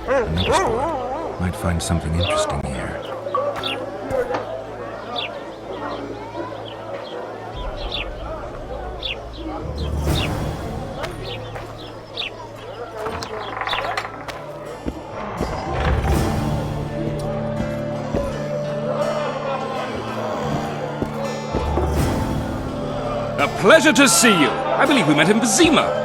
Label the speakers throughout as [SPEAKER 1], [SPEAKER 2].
[SPEAKER 1] Another spot. Might find something interesting here.
[SPEAKER 2] A pleasure to see you. I believe we met in Vizima.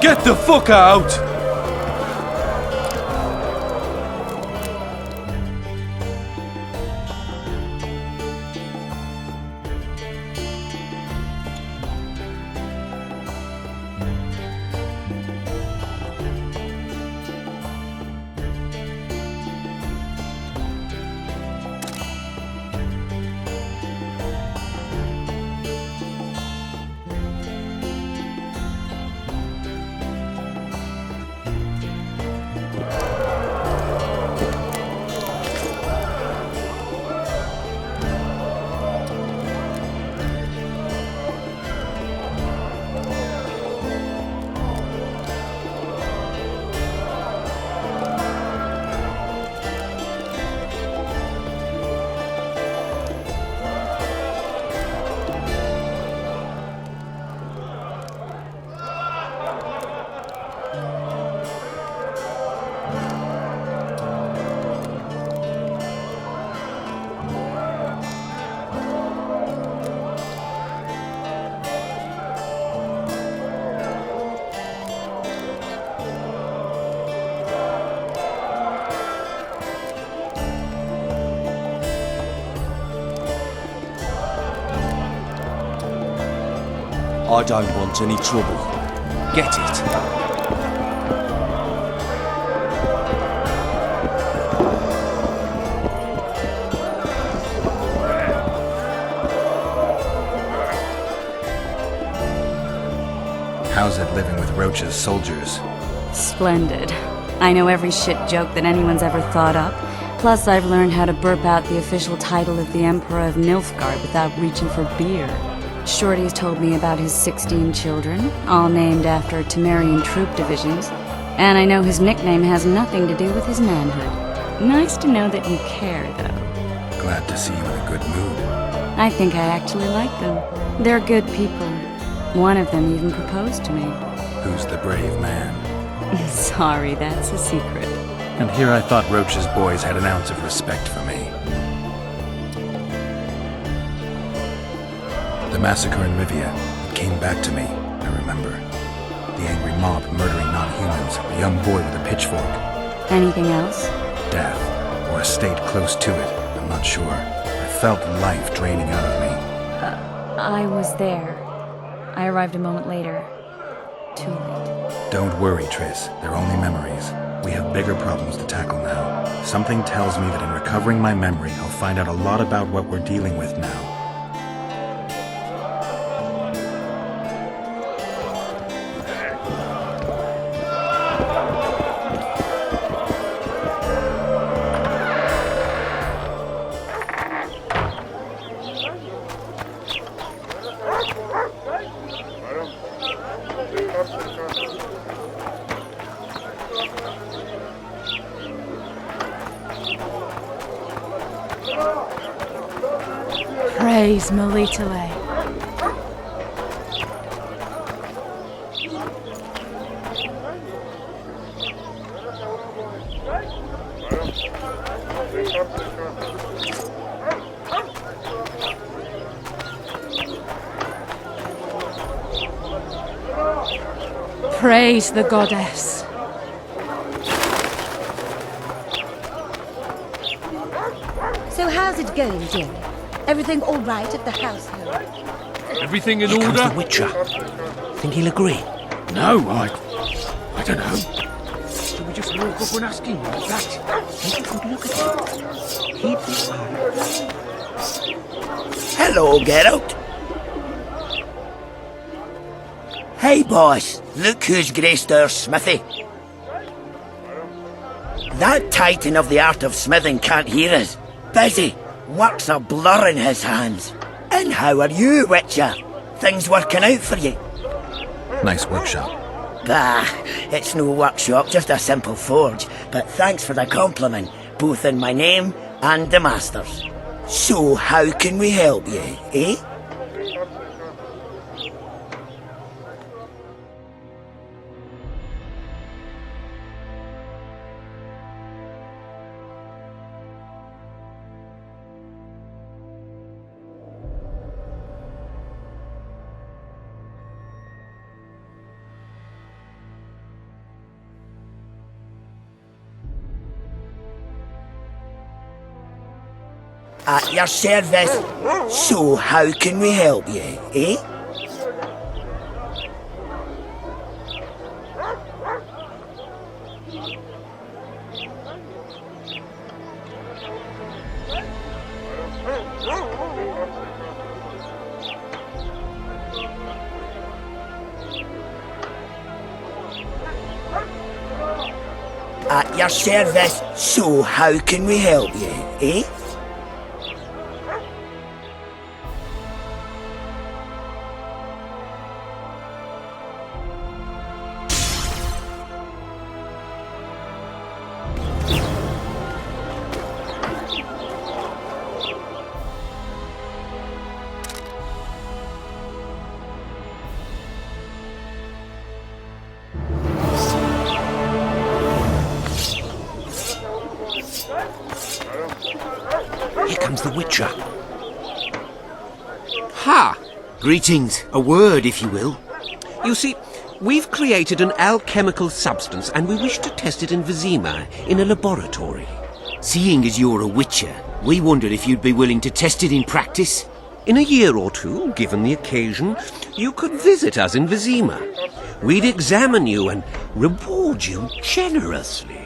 [SPEAKER 3] Get the fuck out!
[SPEAKER 4] I don't want any trouble. Get it?
[SPEAKER 1] How's it living with Roach's soldiers?
[SPEAKER 5] Splendid. I know every shit joke that anyone's ever thought up. Plus, I've learned how to burp out the official title of the Emperor of Nilfgaard without reaching for beer. Shorty's told me about his 16 children, all named after Temerian troop divisions, and I know his nickname has nothing to do with his manhood. Nice to know that you care, though.
[SPEAKER 1] Glad to see you in a good mood.
[SPEAKER 5] I think I actually like them. They're good people. One of them even proposed to me.
[SPEAKER 1] Who's the brave man?
[SPEAKER 5] Sorry, that's a secret.
[SPEAKER 1] And here I thought Roach's boys had an ounce of respect for me. The massacre in Rivia, it came back to me, I remember. The angry mob murdering non-humans, a young boy with a pitchfork.
[SPEAKER 5] Anything else?
[SPEAKER 1] Death, or a state close to it, I'm not sure. I felt life draining out of me.
[SPEAKER 5] I was there. I arrived a moment later. Too late.
[SPEAKER 1] Don't worry, Triss. They're only memories. We have bigger problems to tackle now. Something tells me that in recovering my memory, I'll find out a lot about what we're dealing with now.
[SPEAKER 6] Praise Melitele. Praise the goddess.
[SPEAKER 7] So how's it going, dear? Everything all right at the household?
[SPEAKER 2] Everything in
[SPEAKER 4] Here comes
[SPEAKER 2] order?
[SPEAKER 4] the Witcher.
[SPEAKER 8] Think he'll agree?
[SPEAKER 3] No, I don't know. Should we just walk up and ask him like that?
[SPEAKER 8] Take a good look at him. He'd be Hello, Geralt. Hey, boss. Look who's graced our smithy. That titan of the art of smithing can't hear us. Busy. Work's a blur in his hands. And how are you, Witcher? Things working out for you?
[SPEAKER 1] Nice workshop.
[SPEAKER 8] Bah, it's no workshop, just a simple forge. But thanks for the compliment, both in my name and the master's. So, how can we help you, eh? At your service. So, how can we help you, eh? At your service. So, how can we help you, eh? Here comes the Witcher.
[SPEAKER 9] Ha! Greetings. A word, if you will. You see, we've created an alchemical substance and we wish to test it in Vizima, in a laboratory.
[SPEAKER 10] Seeing as you're a witcher, we wondered if you'd be willing to test it in practice.
[SPEAKER 9] In a year or two, given the occasion, you could visit us in Vizima. We'd examine you and reward you generously.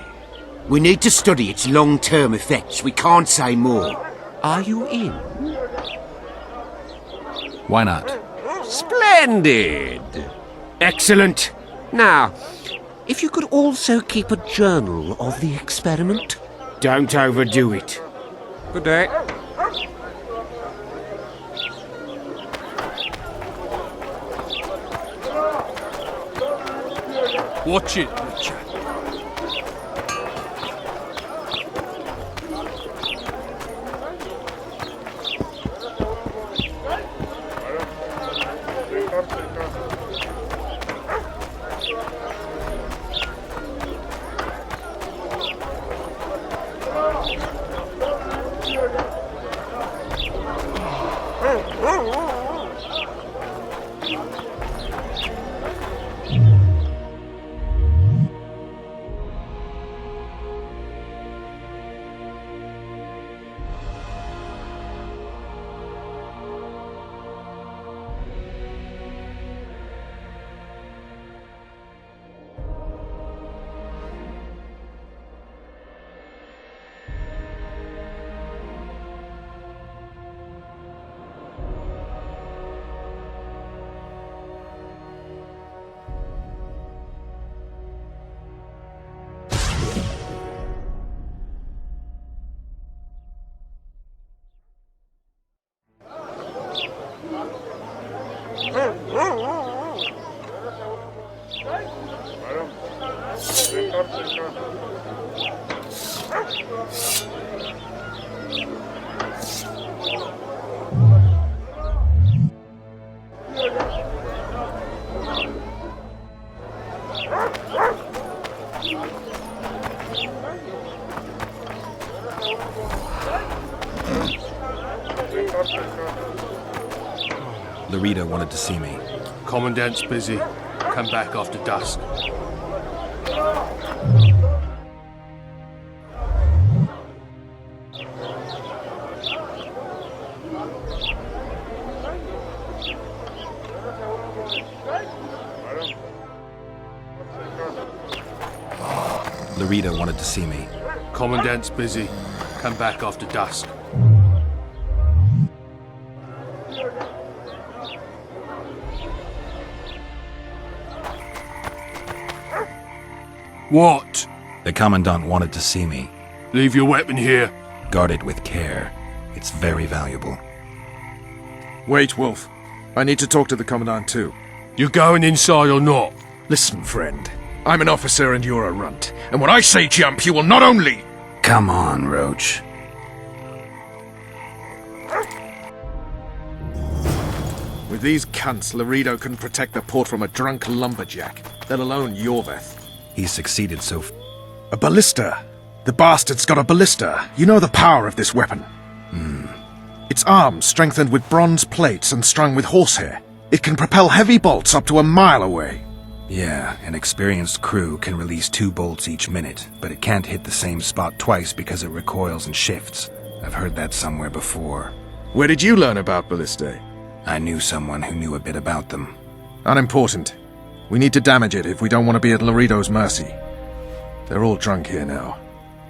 [SPEAKER 10] We need to study its long-term effects. We can't say more.
[SPEAKER 9] Are you in?
[SPEAKER 1] Why not?
[SPEAKER 9] Splendid!
[SPEAKER 10] Excellent.
[SPEAKER 9] Now, if you could also keep a journal of the experiment.
[SPEAKER 10] Don't overdo it.
[SPEAKER 9] Good day.
[SPEAKER 3] Watch it, Witcher.
[SPEAKER 1] The reader wanted to see me.
[SPEAKER 3] Commandant's busy. Come back after dusk.
[SPEAKER 1] Laredo wanted to see me.
[SPEAKER 3] Commandant's busy. Come back after dusk. What?
[SPEAKER 1] The Commandant wanted to see me.
[SPEAKER 3] Leave your weapon here.
[SPEAKER 1] Guard it with care. It's very valuable.
[SPEAKER 11] Wait, Wolf. I need to talk to the Commandant too.
[SPEAKER 3] You going inside or not?
[SPEAKER 11] Listen, friend. I'm an officer and you're a runt. And when I say jump, you will not only...
[SPEAKER 1] Come on, Roach.
[SPEAKER 11] With these cunts, Laredo can protect the port from a drunk lumberjack, let alone Yorveth.
[SPEAKER 1] He's succeeded so
[SPEAKER 11] A ballista! The bastard's got a ballista. You know the power of this weapon. Its arms strengthened with bronze plates and strung with horsehair. It can propel heavy bolts up to a mile away.
[SPEAKER 1] Yeah, an experienced crew can release 2 bolts each minute, but it can't hit the same spot twice because it recoils and shifts. I've heard that somewhere before.
[SPEAKER 11] Where did you learn about ballistae?
[SPEAKER 1] I knew someone who knew a bit about them.
[SPEAKER 11] Unimportant. We need to damage it if we don't want to be at Laredo's mercy. They're all drunk here now.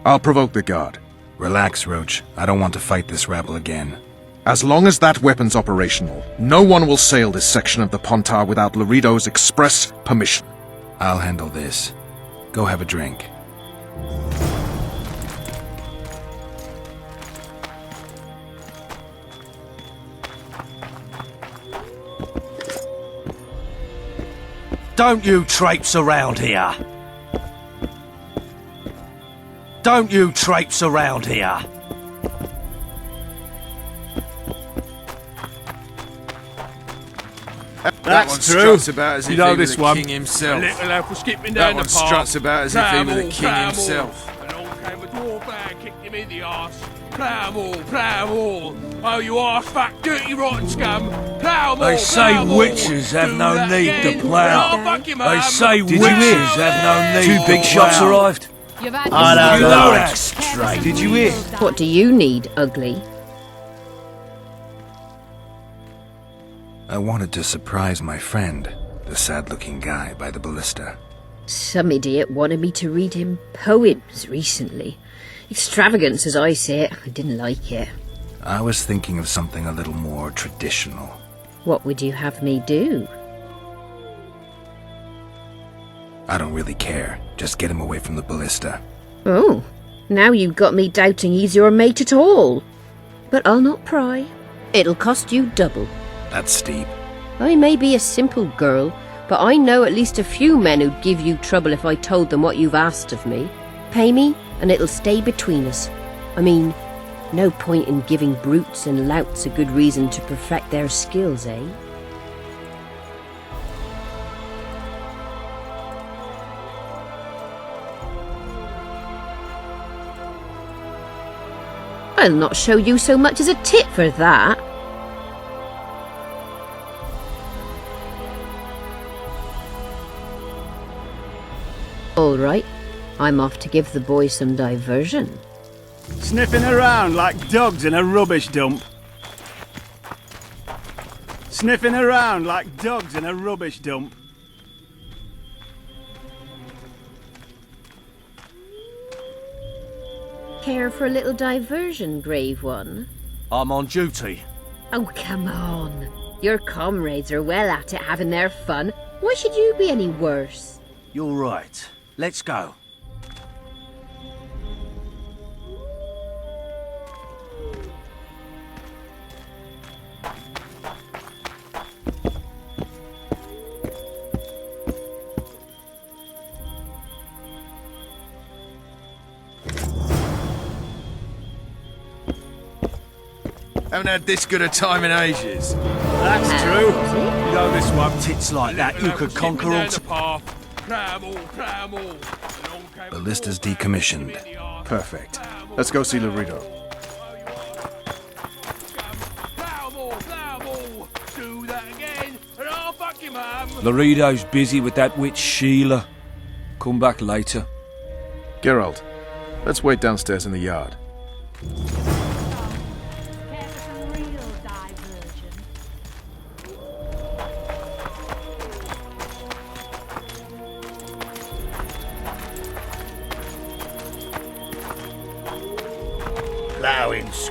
[SPEAKER 11] I'll provoke the guard.
[SPEAKER 1] Relax, Roach. I don't want to fight this rabble again.
[SPEAKER 11] As long as that weapon's operational, no one will sail this section of the Pontar without Laredo's express permission.
[SPEAKER 1] I'll handle this. Go have a drink.
[SPEAKER 10] Don't you traipse around here. Don't you traipse around here.
[SPEAKER 11] That's
[SPEAKER 3] true.
[SPEAKER 11] Struts about as
[SPEAKER 3] You
[SPEAKER 11] if
[SPEAKER 3] know
[SPEAKER 11] he
[SPEAKER 3] this
[SPEAKER 11] was the
[SPEAKER 3] one.
[SPEAKER 11] king himself.
[SPEAKER 3] Little elf was skipping
[SPEAKER 11] That
[SPEAKER 3] down
[SPEAKER 11] one
[SPEAKER 3] the path.
[SPEAKER 11] struts about as if he was the king
[SPEAKER 3] Plough
[SPEAKER 11] himself.
[SPEAKER 3] And on came a dwarf and kicked him in the arse. Plough. Oh, you arse fat, dirty, rotten scum. Plough.
[SPEAKER 10] They say witches have no need to plough.
[SPEAKER 3] Oh, fuck you,
[SPEAKER 10] They
[SPEAKER 3] mum.
[SPEAKER 10] say
[SPEAKER 3] Did you
[SPEAKER 10] witches
[SPEAKER 3] hear?
[SPEAKER 10] have no need
[SPEAKER 4] 2 big
[SPEAKER 10] to
[SPEAKER 4] shots
[SPEAKER 10] plough.
[SPEAKER 4] arrived.
[SPEAKER 6] You've had
[SPEAKER 10] You know that straight.
[SPEAKER 4] Did you hear?
[SPEAKER 7] What do you need, ugly?
[SPEAKER 1] I wanted to surprise my friend, the sad-looking guy by the ballista.
[SPEAKER 7] Some idiot wanted me to read him poems recently. Extravagance, as I say it. I didn't like it.
[SPEAKER 1] I was thinking of something a little more traditional.
[SPEAKER 7] What would you have me do?
[SPEAKER 1] I don't really care. Just get him away from the ballista.
[SPEAKER 7] Oh, now you've got me doubting he's your mate at all. But I'll not pry. It'll cost you double.
[SPEAKER 1] That's steep.
[SPEAKER 7] I may be a simple girl, but I know at least a few men who'd give you trouble if I told them what you've asked of me. Pay me, and it'll stay between us. I mean, no point in giving brutes and louts a good reason to perfect their skills, eh? I'll not show you so much as a tit for that. All right, I'm off to give the boys some diversion.
[SPEAKER 12] Sniffing around like dogs in a rubbish dump. Sniffing around like dogs in a rubbish dump.
[SPEAKER 7] Care for a little diversion, brave one?
[SPEAKER 10] I'm on duty.
[SPEAKER 7] Oh, come on. Your comrades are well at it having their fun. Why should you be any worse?
[SPEAKER 10] You're right. Let's go.
[SPEAKER 11] Haven't had this good a time in ages.
[SPEAKER 3] That's true. You know this one.
[SPEAKER 10] Tits like that you could conquer all.
[SPEAKER 1] Ballista's decommissioned.
[SPEAKER 11] Perfect. Let's go see Laredo.
[SPEAKER 4] Laredo's busy with that witch Sheila. Come back later.
[SPEAKER 11] Geralt, let's wait downstairs in the yard.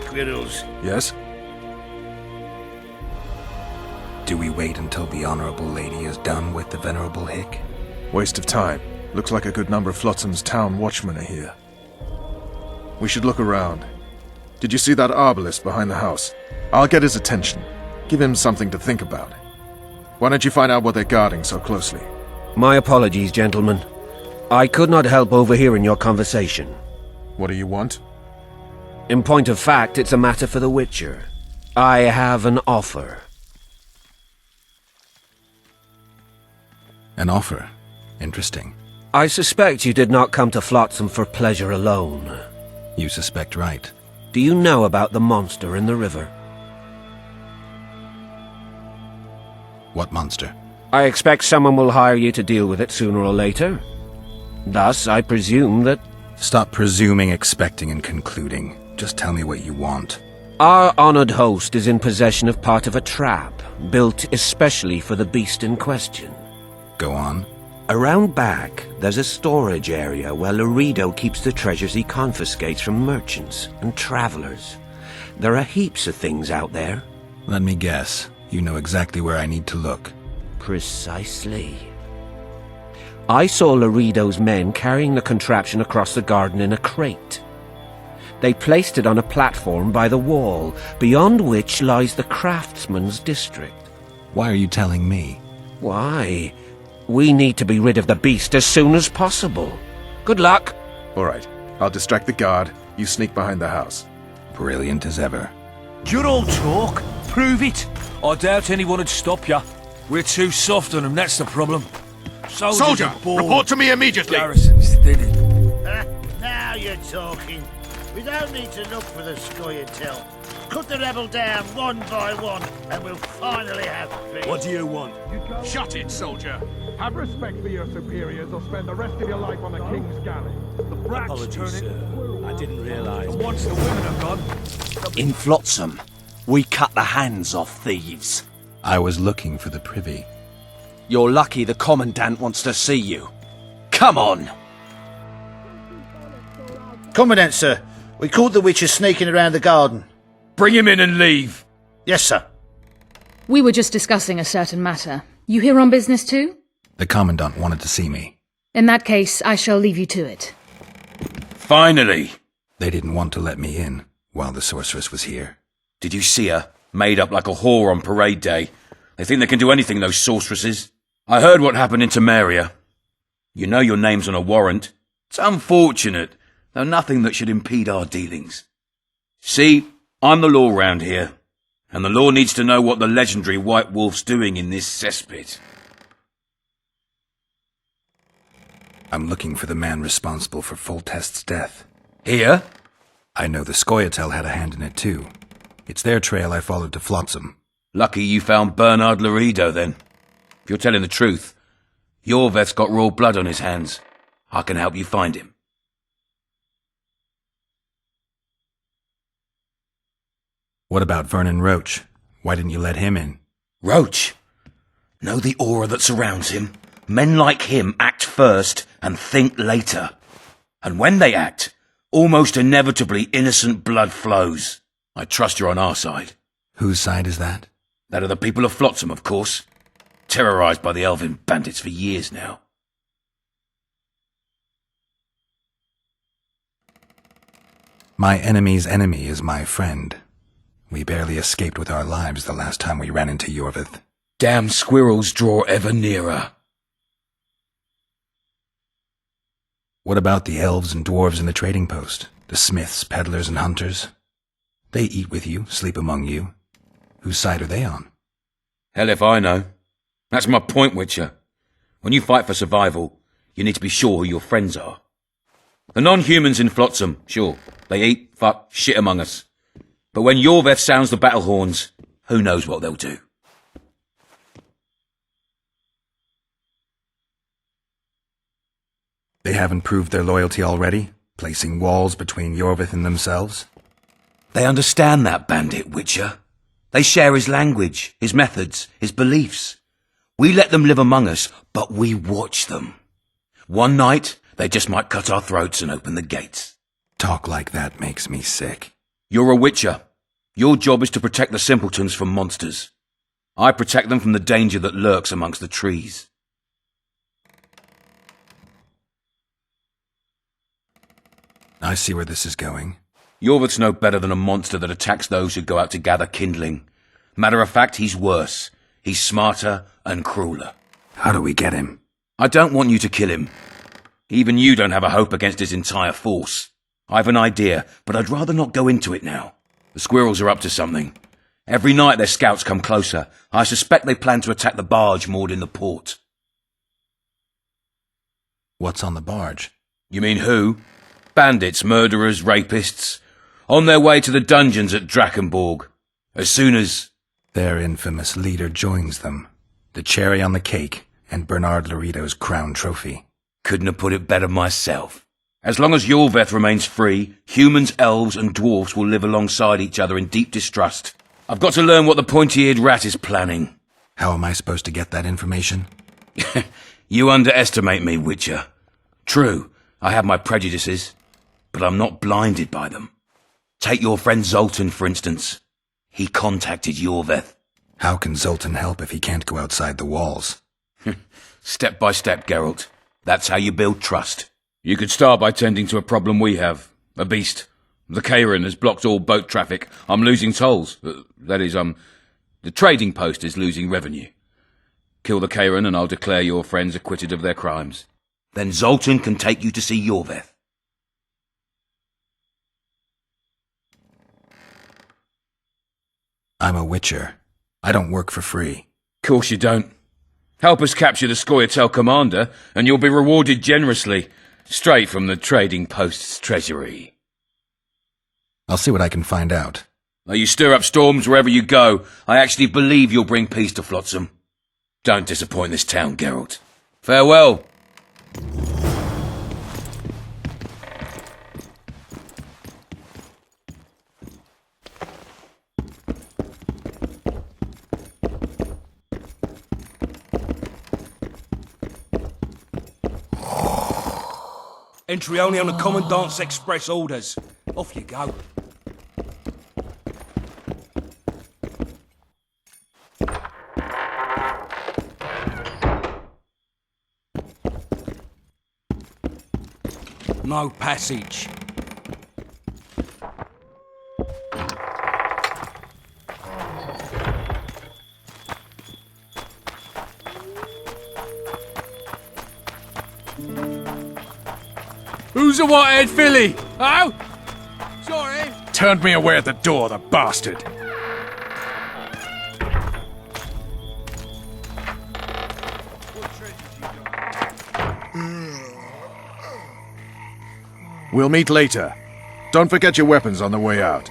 [SPEAKER 3] Squirrels.
[SPEAKER 11] Yes?
[SPEAKER 1] Do we wait until the Honorable Lady is done with the Venerable Hick?
[SPEAKER 11] Waste of time. Looks like a good number of Flotsam's town watchmen are here. We should look around. Did you see that arbalist behind the house? I'll get his attention. Give him something to think about. Why don't you find out what they're guarding so closely?
[SPEAKER 9] My apologies, gentlemen. I could not help overhearing your conversation.
[SPEAKER 11] What do you want?
[SPEAKER 9] In point of fact, it's a matter for the Witcher. I have an offer.
[SPEAKER 1] An offer? Interesting.
[SPEAKER 9] I suspect you did not come to Flotsam for pleasure alone.
[SPEAKER 1] You suspect right.
[SPEAKER 9] Do you know about the monster in the river?
[SPEAKER 1] What monster?
[SPEAKER 9] I expect someone will hire you to deal with it sooner or later. Thus, I presume that...
[SPEAKER 1] Stop presuming, expecting, and concluding. Just tell me what you want.
[SPEAKER 9] Our honored host is in possession of part of a trap, built especially for the beast in question.
[SPEAKER 1] Go on.
[SPEAKER 9] Around back, there's a storage area where Laredo keeps the treasures he confiscates from merchants and travelers. There are heaps of things out there.
[SPEAKER 1] Let me guess. You know exactly where I need to look.
[SPEAKER 9] Precisely. I saw Laredo's men carrying the contraption across the garden in a crate. They placed it on a platform by the wall, beyond which lies the craftsman's district.
[SPEAKER 1] Why are you telling me?
[SPEAKER 9] Why? We need to be rid of the beast as soon as possible. Good luck.
[SPEAKER 11] All right. I'll distract the guard. You sneak behind the house.
[SPEAKER 1] Brilliant as ever.
[SPEAKER 4] You're all talk. Prove it. I doubt anyone would stop you. We're too soft on them, that's the problem.
[SPEAKER 11] Soldier, report to me immediately.
[SPEAKER 4] Garrison's thinning.
[SPEAKER 13] Now you're talking. We don't need to look for the Scoia'tael. Cut the rebel down one by one, and we'll finally have peace.
[SPEAKER 12] What do you want?
[SPEAKER 3] Shut it, soldier. Have respect for your superiors or spend the rest of your life on the King's galley. The brats
[SPEAKER 12] Apologies,
[SPEAKER 3] turn it...
[SPEAKER 12] sir. I didn't realise.
[SPEAKER 3] And once the women are gone...
[SPEAKER 14] In Flotsam, we cut the hands off thieves.
[SPEAKER 1] I was looking for the privy.
[SPEAKER 14] You're lucky the Commandant wants to see you. Come on!
[SPEAKER 13] Commandant, sir. We caught the Witcher sneaking around the garden.
[SPEAKER 2] Bring him in and leave.
[SPEAKER 13] Yes, sir.
[SPEAKER 6] We were just discussing a certain matter. You here on business too?
[SPEAKER 1] The Commandant wanted to see me.
[SPEAKER 6] In that case, I shall leave you to it.
[SPEAKER 2] Finally.
[SPEAKER 1] They didn't want to let me in while the sorceress was here.
[SPEAKER 2] Did you see her? Made up like a whore on parade day. They think they can do anything, those sorceresses. I heard what happened in Temeria. You know your name's on a warrant. It's unfortunate, though nothing that should impede our dealings. See, I'm the law round here, and the law needs to know what the legendary White Wolf's doing in this cesspit.
[SPEAKER 1] I'm looking for the man responsible for Foltest's death.
[SPEAKER 2] Here?
[SPEAKER 1] I know the Scoia'tael had a hand in it too. It's their trail I followed to Flotsam.
[SPEAKER 2] Lucky you found Bernard Laredo, then. If you're telling the truth, Yorveth's got raw blood on his hands. I can help you find him.
[SPEAKER 1] What about Vernon Roach? Why didn't you let him in?
[SPEAKER 2] Roach? Know the aura that surrounds him? Men like him act first and think later. And when they act, almost inevitably innocent blood flows. I trust you're on our side.
[SPEAKER 1] Whose side is that?
[SPEAKER 2] That of the people of Flotsam, of course. Terrorized by the elven bandits for years now.
[SPEAKER 1] My enemy's enemy is my friend. We barely escaped with our lives the last time we ran into Yorveth.
[SPEAKER 2] Damn squirrels draw ever nearer.
[SPEAKER 1] What about the elves and dwarves in the trading post? The smiths, peddlers, and hunters? They eat with you, sleep among you. Whose side are they on?
[SPEAKER 2] Hell if I know. That's my point, Witcher. When you fight for survival, you need to be sure who your friends are. The non-humans in Flotsam, sure, they eat, fuck, shit among us. But when Yorveth sounds the battle horns, who knows what they'll do.
[SPEAKER 1] They haven't proved their loyalty already, placing walls between Yorveth and themselves?
[SPEAKER 2] They understand that bandit, Witcher. They share his language, his methods, his beliefs. We let them live among us, but we watch them. One night, they just might cut our throats and open the gates.
[SPEAKER 1] Talk like that makes me sick.
[SPEAKER 2] You're a Witcher. Your job is to protect the simpletons from monsters. I protect them from the danger that lurks amongst the trees.
[SPEAKER 1] I see where this is going.
[SPEAKER 2] Yorvith's no better than a monster that attacks those who go out to gather kindling. Matter of fact, he's worse. He's smarter and crueler.
[SPEAKER 1] How do we get him?
[SPEAKER 2] I don't want you to kill him. Even you don't have a hope against his entire force. I've an idea, but I'd rather not go into it now. The squirrels are up to something. Every night their scouts come closer. I suspect they plan to attack the barge moored in the port.
[SPEAKER 1] What's on the barge?
[SPEAKER 2] You mean who? Bandits, murderers, rapists. On their way to the dungeons at Drakenborg. As soon as...
[SPEAKER 1] Their infamous leader joins them. The cherry on the cake, and Bernard Laredo's crown trophy.
[SPEAKER 2] Couldn't have put it better myself. As long as Yorveth remains free, humans, elves and dwarfs will live alongside each other in deep distrust. I've got to learn what the pointy-eared rat is planning.
[SPEAKER 1] How am I supposed to get that information?
[SPEAKER 2] You underestimate me, Witcher. True, I have my prejudices, but I'm not blinded by them. Take your friend Zoltan, for instance. He contacted Yorveth.
[SPEAKER 1] How can Zoltan help if he can't go outside the walls?
[SPEAKER 2] Step by step, Geralt. That's how you build trust. You could start by tending to a problem we have. A beast. The Kairin has blocked all boat traffic. I'm losing tolls. That is, the trading post is losing revenue. Kill the Kairin and I'll declare your friends acquitted of their crimes. Then Zoltan can take you to see Yorveth.
[SPEAKER 1] I'm a witcher. I don't work for free.
[SPEAKER 2] Course you don't. Help us capture the Scoia'tael commander, and you'll be rewarded generously, straight from the trading post's treasury.
[SPEAKER 1] I'll see what I can find out.
[SPEAKER 2] Though you stir up storms wherever you go, I actually believe you'll bring peace to Flotsam. Don't disappoint this town, Geralt. Farewell.
[SPEAKER 4] Entry only on the Commandant's express orders. Off you go. No passage.
[SPEAKER 3] Who's a white-haired filly? Oh? Sorry.
[SPEAKER 11] Turned me away at the door, the bastard. We'll meet later. Don't forget your weapons on the way out.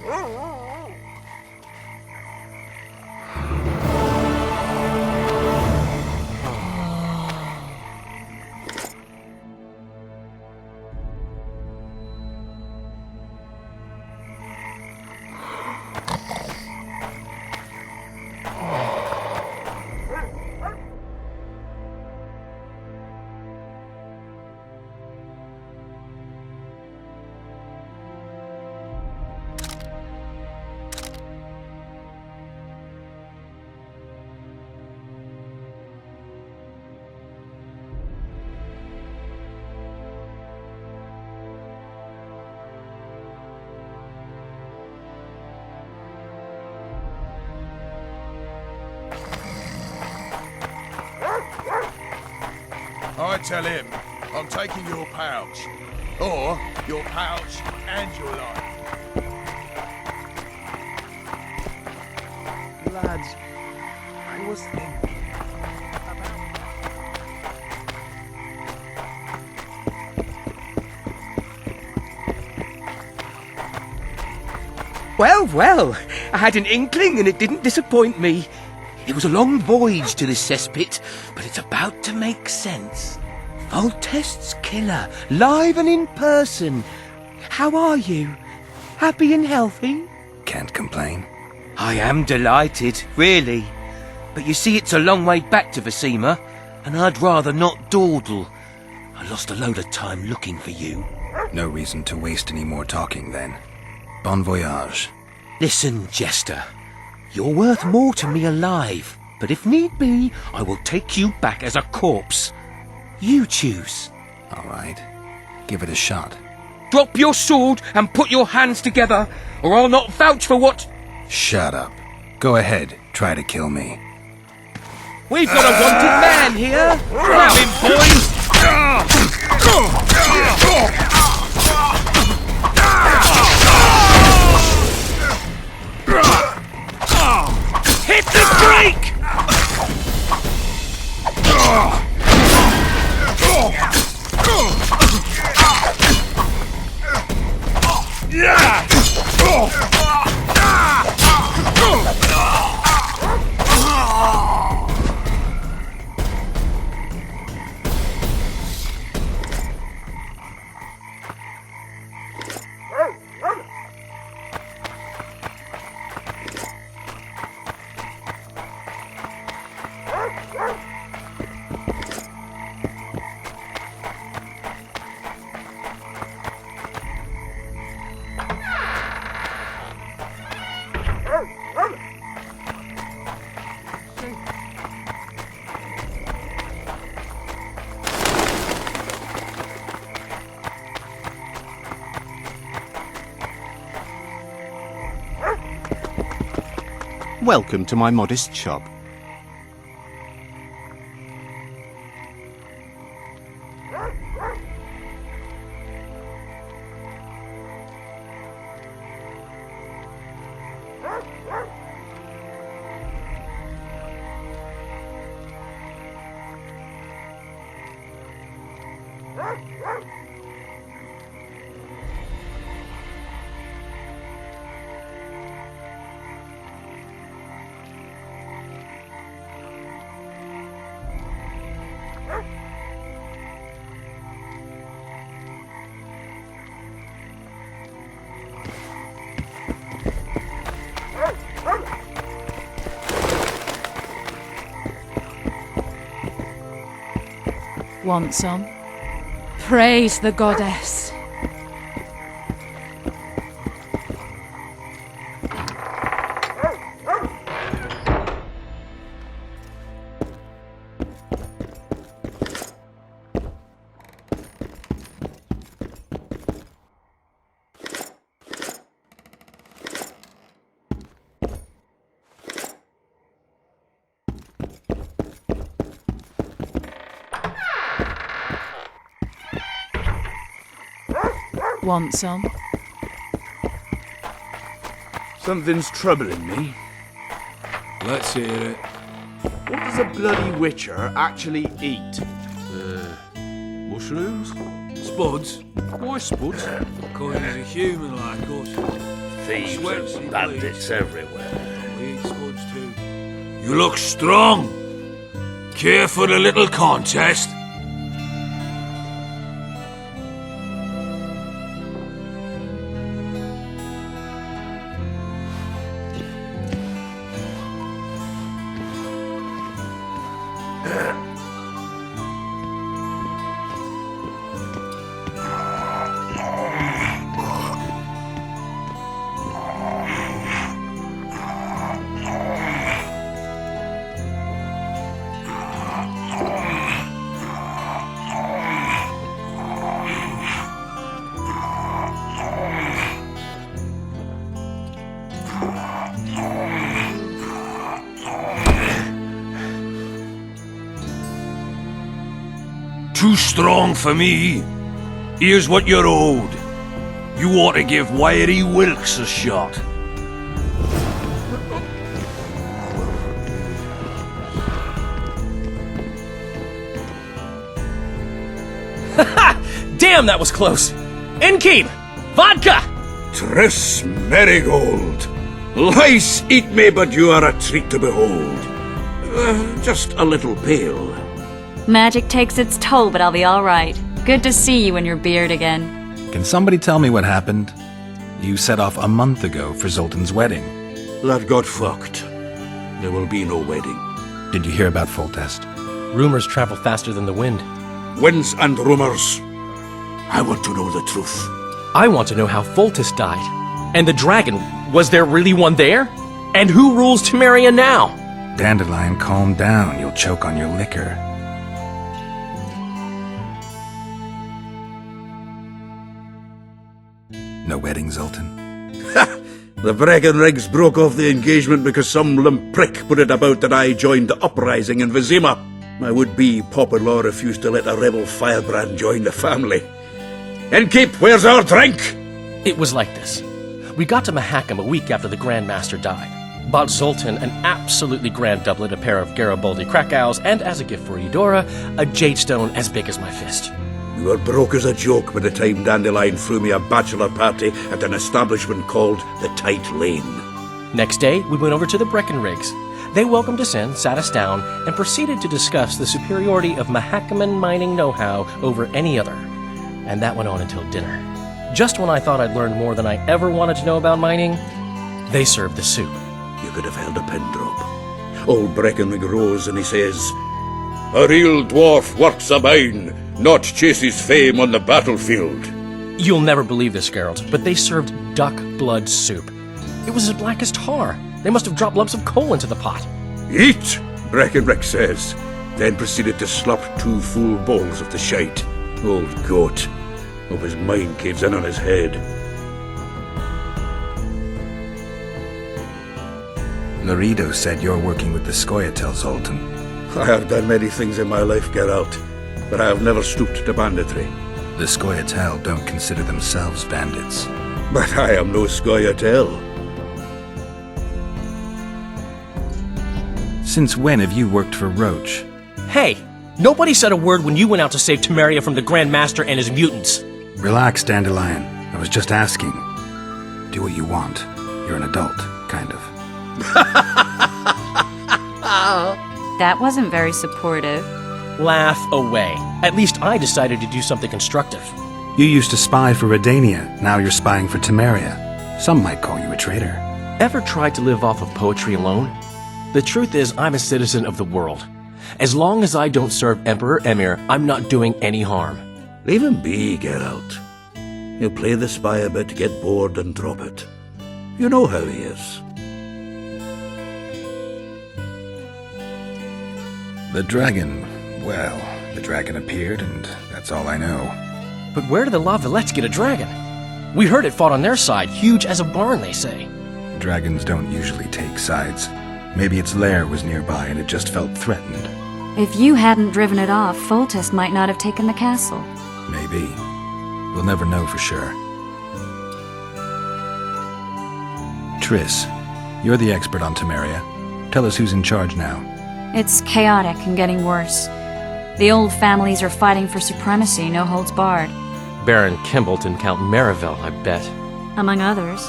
[SPEAKER 3] I tell him I'm taking your pouch. Or your pouch and your life.
[SPEAKER 15] Lads, I was thinking
[SPEAKER 10] Well, well, I had an inkling and it didn't disappoint me. It was a long voyage to this cesspit, but it's about to make sense. Voltest's killer, live and in person. How are you? Happy and healthy?
[SPEAKER 1] Can't complain.
[SPEAKER 10] I am delighted, really. But you see, it's a long way back to Vecima, and I'd rather not dawdle. I lost a load of time looking for you.
[SPEAKER 1] No reason to waste any more talking, then. Bon voyage.
[SPEAKER 10] Listen, Jester. You're worth more to me alive, but if need be, I will take you back as a corpse. You choose.
[SPEAKER 1] All right. Give it a shot.
[SPEAKER 10] Drop your sword and put your hands together, or I'll not vouch for what...
[SPEAKER 1] Shut up. Go ahead. Try to kill me.
[SPEAKER 10] We've got a wanted man here! Grab him, boys! Hit the brake!
[SPEAKER 16] Welcome to my modest shop.
[SPEAKER 6] Want some? Praise the goddess. Want some?
[SPEAKER 12] Something's troubling me.
[SPEAKER 4] Let's hear it.
[SPEAKER 12] What does a bloody witcher actually eat?
[SPEAKER 4] Mushrooms? Spuds? Why spuds? Kind as a human like us.
[SPEAKER 13] Thieves
[SPEAKER 4] Sweats,
[SPEAKER 13] and bandits everywhere.
[SPEAKER 4] We eat spuds too. You look strong. Care for the little contest?
[SPEAKER 3] Too strong for me. Here's what you're owed. You ought to give Wiry Wilkes a shot.
[SPEAKER 10] Damn, that was close! Innkeep! Vodka!
[SPEAKER 3] Triss Marigold. Lice eat me, but you are a treat to behold. Just a little pale.
[SPEAKER 5] Magic takes its toll, but I'll be all right. Good to see you in your beard again.
[SPEAKER 1] Can somebody tell me what happened? You set off a month ago for Zoltan's wedding.
[SPEAKER 3] That got fucked. There will be no wedding.
[SPEAKER 1] Did you hear about Foltest?
[SPEAKER 17] Rumors travel faster than the wind.
[SPEAKER 3] Winds and rumors. I want to know the truth.
[SPEAKER 17] I want to know how Foltest died. And the dragon, Was there really one there? And who rules Temeria now?
[SPEAKER 1] Dandelion, calm down. You'll choke on your liquor. No wedding, Zoltan?
[SPEAKER 3] The Breckenrigs broke off the engagement because some limp prick put it about that I joined the uprising in Vizima. My would-be pop-in-law refused to let a rebel firebrand join the family. Innkeep, where's our drink?
[SPEAKER 17] It was like this. We got to Mahakam a week after the Grand Master died. Bought Zoltan an absolutely grand doublet, a pair of Garibaldi Krakau's, and as a gift for Eudora, a jade stone as big as my fist.
[SPEAKER 3] We were broke as a joke by the time Dandelion threw me a bachelor party at an establishment called the Tight Lane.
[SPEAKER 17] Next day, we went over to the Breckenrigs. They welcomed us in, sat us down, and proceeded to discuss the superiority of Mahakaman mining know-how over any other. And that went on until dinner. Just when I thought I'd learned more than I ever wanted to know about mining, they served the soup.
[SPEAKER 3] You could have held a pin drop. Old Breckenrig rose and he says, "A real dwarf works a mine, not chases fame on the battlefield."
[SPEAKER 17] You'll never believe this, Geralt, but they served duck blood soup. It was as black as tar. They must have dropped lumps of coal into the pot.
[SPEAKER 3] "Eat," Breckenrig says, then proceeded to slop 2 full bowls of the shite. Old goat. Hope his mind caves in on his head.
[SPEAKER 1] Laredo said you're working with the Scoia'tael, Zoltan.
[SPEAKER 3] I have done many things in my life, Geralt, but I have never stooped to banditry.
[SPEAKER 1] The Scoia'tael don't consider themselves bandits.
[SPEAKER 3] But I am no Scoia'tael.
[SPEAKER 1] Since when have you worked for Roach?
[SPEAKER 17] Hey, nobody said a word when you went out to save Temeria from the Grand Master and his mutants.
[SPEAKER 1] Relax, Dandelion. I was just asking. Do what you want. You're an adult, kind of.
[SPEAKER 5] That wasn't very supportive.
[SPEAKER 17] Laugh away. At least I decided to do something constructive.
[SPEAKER 1] You used to spy for Redania. Now you're spying for Temeria. Some might call you a traitor.
[SPEAKER 17] Ever tried to live off of poetry alone? The truth is, I'm a citizen of the world. As long as I don't serve Emperor Emir, I'm not doing any harm.
[SPEAKER 3] Leave him be, Geralt. He'll play the spy a bit, get bored, and drop it. You know how he is.
[SPEAKER 1] The dragon... well, the dragon appeared, and that's all I know.
[SPEAKER 17] But where did the La Villettes get a dragon? We heard it fought on their side, huge as a barn, they say.
[SPEAKER 1] Dragons don't usually take sides. Maybe its lair was nearby and it just felt threatened.
[SPEAKER 5] If you hadn't driven it off, Foltest might not have taken the castle.
[SPEAKER 1] Maybe. We'll never know for sure. Triss, you're the expert on Temeria. Tell us who's in charge now.
[SPEAKER 5] It's chaotic and getting worse. The old families are fighting for supremacy, no holds barred.
[SPEAKER 17] Baron Kimbolt and Count Marivel, I bet.
[SPEAKER 5] Among others.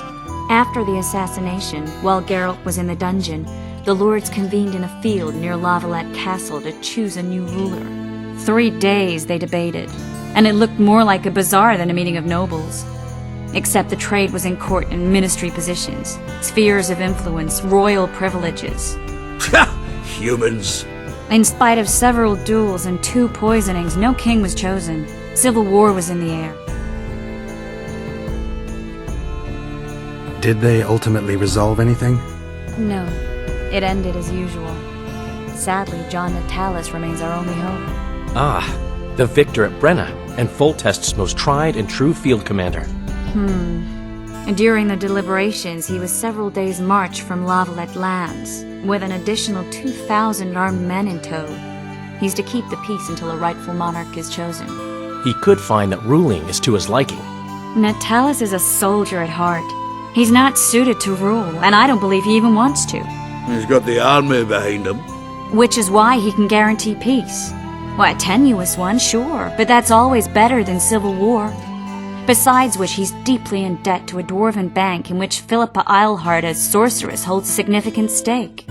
[SPEAKER 5] After the assassination, while Geralt was in the dungeon, the lords convened in a field near La Valette Castle to choose a new ruler. 3 days they debated, and it looked more like a bazaar than a meeting of nobles. Except the trade was in court and ministry positions, spheres of influence, royal privileges.
[SPEAKER 3] Humans.
[SPEAKER 5] In spite of several duels and 2 poisonings, no king was chosen. Civil war was in the air.
[SPEAKER 1] Did they ultimately resolve anything?
[SPEAKER 5] No. It ended as usual. Sadly, John Natalis remains our only hope.
[SPEAKER 17] Ah, the victor at Brenna, and Foltest's most tried and true field commander.
[SPEAKER 5] During the deliberations, he was several days' march from La Valette lands, with an additional 2,000 armed men in tow. He's to keep the peace until a rightful monarch is chosen.
[SPEAKER 17] He could find that ruling is to his liking.
[SPEAKER 5] Natalis is a soldier at heart. He's not suited to rule, and I don't believe he even wants to.
[SPEAKER 3] He's got the army behind him.
[SPEAKER 5] Which is why he can guarantee peace. Why, a tenuous one, sure, but that's always better than civil war. Besides which, he's deeply in debt to a dwarven bank in which Philippa Eilhart as sorceress holds a significant stake.